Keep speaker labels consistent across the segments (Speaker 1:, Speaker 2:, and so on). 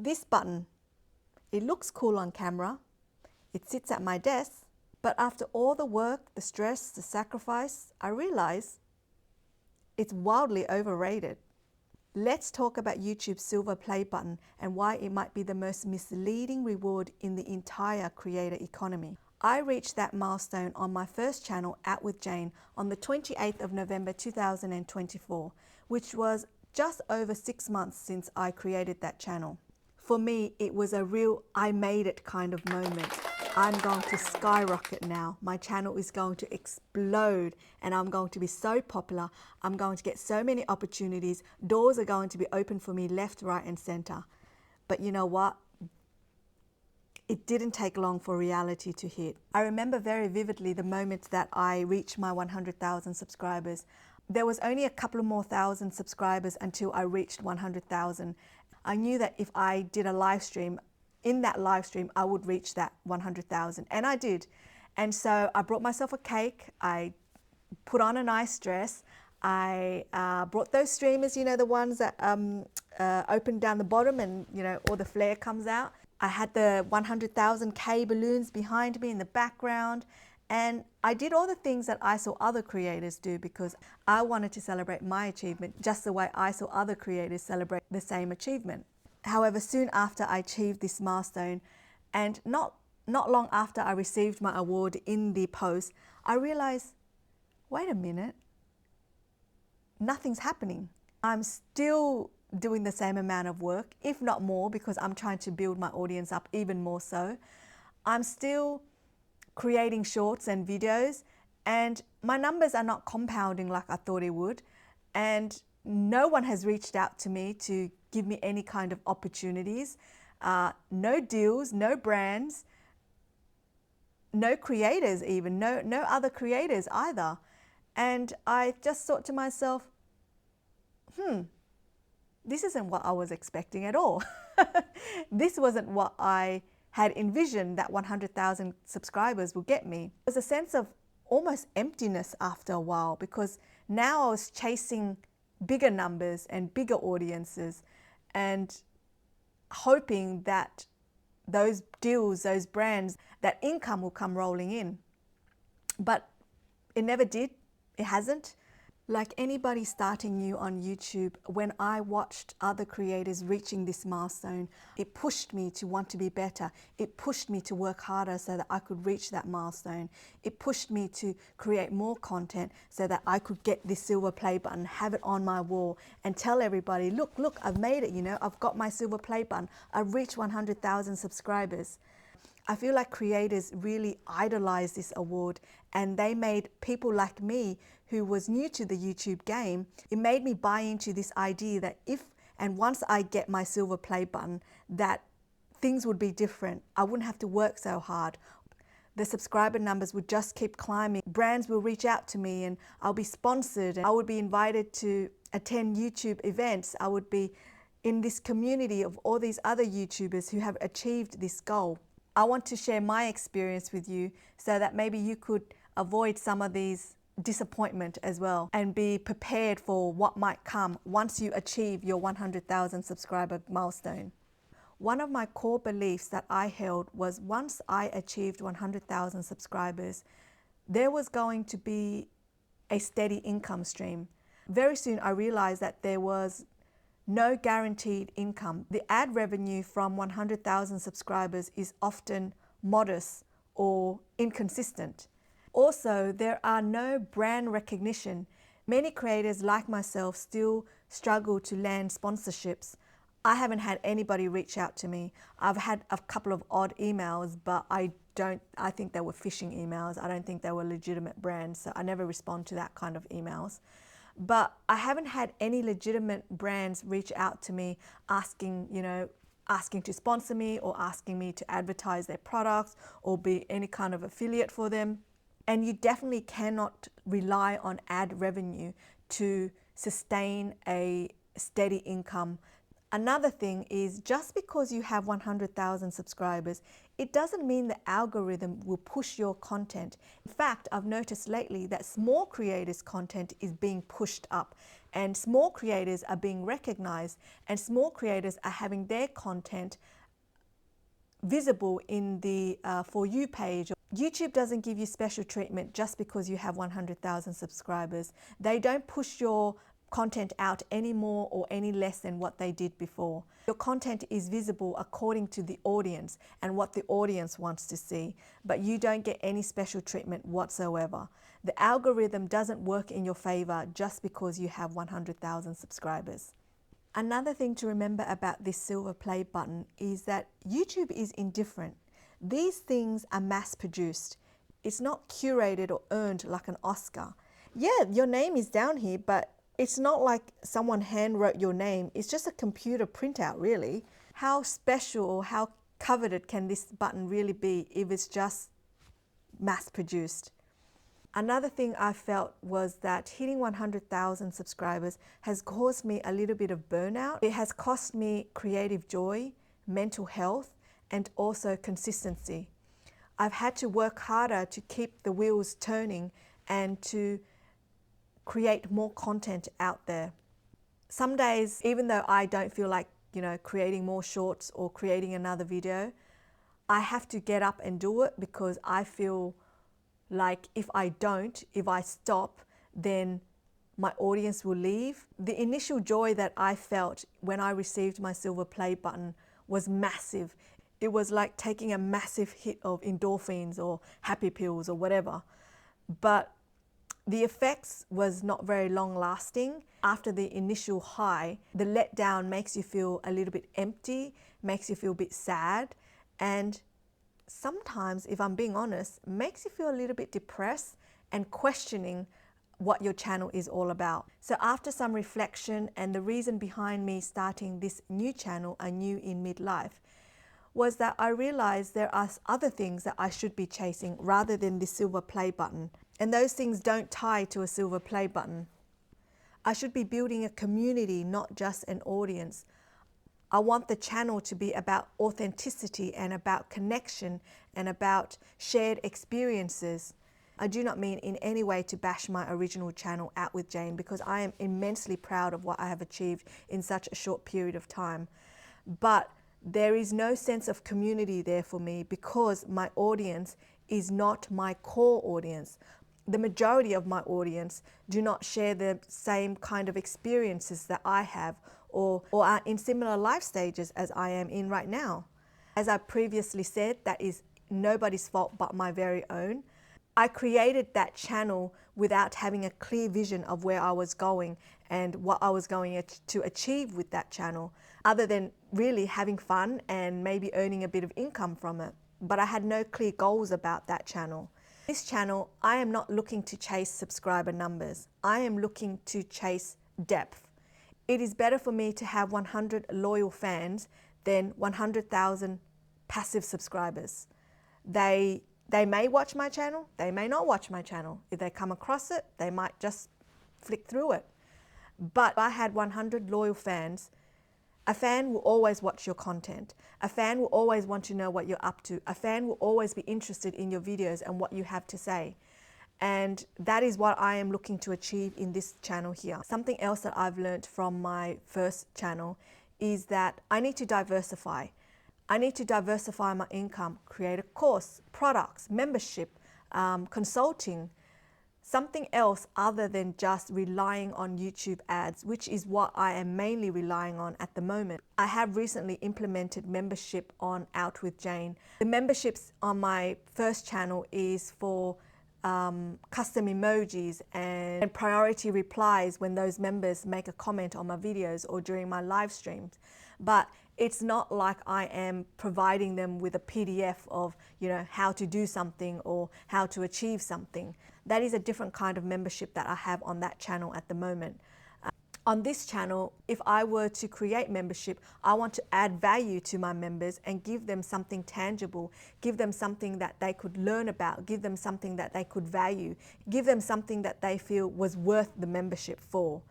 Speaker 1: This button, it looks cool on camera. It sits at my desk, but after all the work, the stress, the sacrifice, I realize it's wildly overrated. Let's talk about YouTube's silver play button and why it might be the most misleading reward in the entire creator economy. I reached that milestone on my first channel, Out with Jane, on the 28th of November 2024, which was just over 6 months since I created that channel. For me, it was a real I made it kind of moment. I'm going to skyrocket now. My channel is going to explode and I'm going to be so popular. I'm going to get so many opportunities. Doors are going to be open for me left, right, and center. But you know what? It didn't take long for reality to hit. I remember very vividly the moment that I reached my 100,000 subscribers. There was only a couple of more thousand subscribers until I reached 100,000. I knew that if I did a live stream, in that live stream, I would reach that 100,000, and I did. And so I brought myself a cake. I put on a nice dress. I brought those streamers, you know, the ones that open down the bottom and, you know, all the flare comes out. I had the 100,000 K balloons behind me in the background. And I did all the things that I saw other creators do because I wanted to celebrate my achievement just the way I saw other creators celebrate the same achievement. However, soon after I achieved this milestone, and not long after I received my award in the post, I realized, wait a minute, nothing's happening. I'm still doing the same amount of work, if not more, because I'm trying to build my audience up even more so. I'm still creating shorts and videos, and my numbers are not compounding like I thought it would. And no one has reached out to me to give me any kind of opportunities. No deals, no brands, no creators even, no other creators either. And I just thought to myself, this isn't what I was expecting at all. This wasn't what I had envisioned that 100,000 subscribers would get me. It was a sense of almost emptiness after a while, because now I was chasing bigger numbers and bigger audiences and hoping that those deals, those brands, that income will come rolling in. But it never did. It hasn't. Like anybody starting new on YouTube, when I watched other creators reaching this milestone, it pushed me to want to be better. It pushed me to work harder so that I could reach that milestone. It pushed me to create more content so that I could get this silver play button, have it on my wall and tell everybody, look, I've made it, you know, I've got my silver play button. I've reached 100,000 subscribers. I feel like creators really idolize this award, and they made people like me who was new to the YouTube game, it made me buy into this idea that if and once I get my silver play button, that things would be different. I wouldn't have to work so hard. The subscriber numbers would just keep climbing. Brands will reach out to me and I'll be sponsored. I would be invited to attend YouTube events. I would be in this community of all these other YouTubers who have achieved this goal. I want to share my experience with you so that maybe you could avoid some of these disappointment as well and be prepared for what might come once you achieve your 100,000 subscriber milestone. One of my core beliefs that I held was once I achieved 100,000 subscribers, there was going to be a steady income stream. Very soon I realized that there was no guaranteed income. The ad revenue from 100,000 subscribers is often modest or inconsistent. Also, there are no brand recognition. Many creators like myself still struggle to land sponsorships. I haven't had anybody reach out to me. I've had a couple of odd emails, but I think they were phishing emails. I don't think they were legitimate brands, so I never respond to that kind of emails. But I haven't had any legitimate brands reach out to me asking to sponsor me or asking me to advertise their products or be any kind of affiliate for them. And you definitely cannot rely on ad revenue to sustain a steady income. Another thing is, just because you have 100,000 subscribers, it doesn't mean the algorithm will push your content. In fact, I've noticed lately that small creators' content is being pushed up. and small creators are being recognized, and small creators are having their content visible in the For You page. YouTube doesn't give you special treatment just because you have 100,000 subscribers. They don't push your content out any more or any less than what they did before. Your content is visible according to the audience and what the audience wants to see, but you don't get any special treatment whatsoever. The algorithm doesn't work in your favor just because you have 100,000 subscribers. Another thing to remember about this silver play button is that YouTube is indifferent. These things are mass produced. It's not curated or earned like an Oscar. Yeah, your name is down here, but it's not like someone hand wrote your name. It's just a computer printout, really. How special or how coveted can this button really be if it's just mass produced? Another thing I felt was that hitting 100,000 subscribers has caused me a little bit of burnout. It has cost me creative joy, mental health, and also consistency. I've had to work harder to keep the wheels turning and to create more content out there. Some days, even though I don't feel like, creating more shorts or creating another video, I have to get up and do it because I feel like if I stop, then my audience will leave. The initial joy that I felt when I received my silver play button was massive. It was like taking a massive hit of endorphins or happy pills or whatever. But the effects was not very long lasting. After the initial high, the letdown makes you feel a little bit empty, makes you feel a bit sad, and sometimes, if I'm being honest, makes you feel a little bit depressed and questioning what your channel is all about. So after some reflection, and the reason behind me starting this new channel, A New in Midlife, was that I realized there are other things that I should be chasing rather than the silver play button. And those things don't tie to a silver play button. I should be building a community, not just an audience. I want the channel to be about authenticity and about connection and about shared experiences. I do not mean in any way to bash my original channel Out with Jane, because I am immensely proud of what I have achieved in such a short period of time. But there is no sense of community there for me because my audience is not my core audience. The majority of my audience do not share the same kind of experiences that I have or are in similar life stages as I am in right now. As I previously said, that is nobody's fault but my very own. I created that channel without having a clear vision of where I was going and what I was going to achieve with that channel, other than really having fun and maybe earning a bit of income from it. But I had no clear goals about that channel. This channel, I am not looking to chase subscriber numbers. I am looking to chase depth. It is better for me to have 100 loyal fans than 100,000 passive subscribers. They may watch my channel, they may not watch my channel. If they come across it, they might just flick through it. But if I had 100 loyal fans, a fan will always watch your content. A fan will always want to know what you're up to. A fan will always be interested in your videos and what you have to say. And that is what I am looking to achieve in this channel here. Something else that I've learned from my first channel is that I need to diversify. I need to diversify my income, create a course, products, membership, consulting, something else other than just relying on YouTube ads, which is what I am mainly relying on at the moment. I have recently implemented membership on Out with Jane. The memberships on my first channel is for custom emojis and priority replies when those members make a comment on my videos or during my live streams. But it's not like I am providing them with a PDF of, how to do something or how to achieve something. That is a different kind of membership that I have on that channel at the moment. On this channel, if I were to create membership, I want to add value to my members and give them something tangible, give them something that they could learn about, give them something that they could value, give them something that they feel was worth the membership for,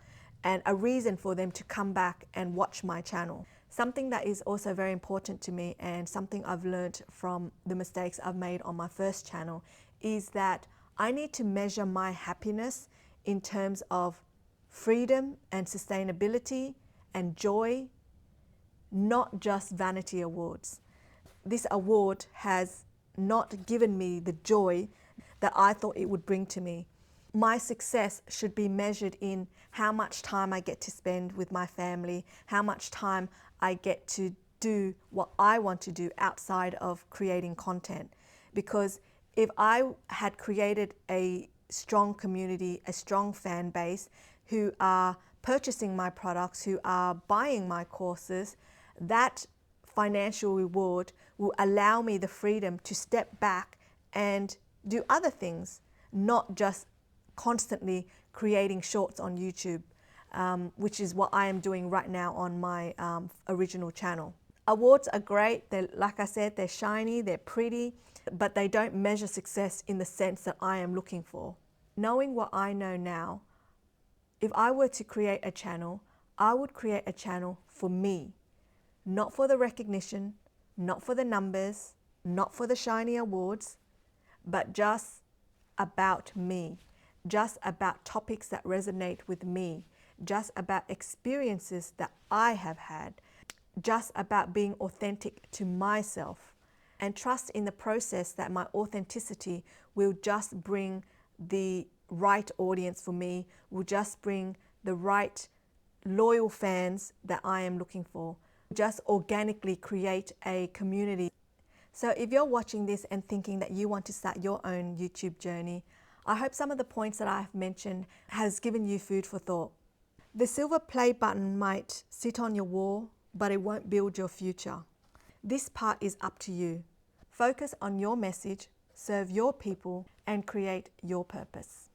Speaker 1: and a reason for them to come back and watch my channel. Something that is also very important to me, and something I've learned from the mistakes I've made on my first channel, is that I need to measure my happiness in terms of freedom and sustainability and joy, not just vanity awards. This award has not given me the joy that I thought it would bring to me. My success should be measured in how much time I get to spend with my family, how much time I get to do what I want to do outside of creating content. Because if I had created a strong community, a strong fan base who are purchasing my products, who are buying my courses, that financial reward will allow me the freedom to step back and do other things, not just constantly creating shorts on YouTube, which is what I am doing right now on my original channel. Awards are great. They're, like I said, they're shiny, they're pretty, but they don't measure success in the sense that I am looking for. Knowing what I know now, if I were to create a channel, I would create a channel for me, not for the recognition, not for the numbers, not for the shiny awards, but just about me, just about topics that resonate with me, just about experiences that I have had, just about being authentic to myself, and trust in the process that my authenticity will just bring the right audience for me, will just bring the right loyal fans that I am looking for, just organically create a community. So if you're watching this and thinking that you want to start your own YouTube journey, I hope some of the points that I have mentioned has given you food for thought. The silver play button might sit on your wall, but it won't build your future. This part is up to you. Focus on your message, serve your people, and create your purpose.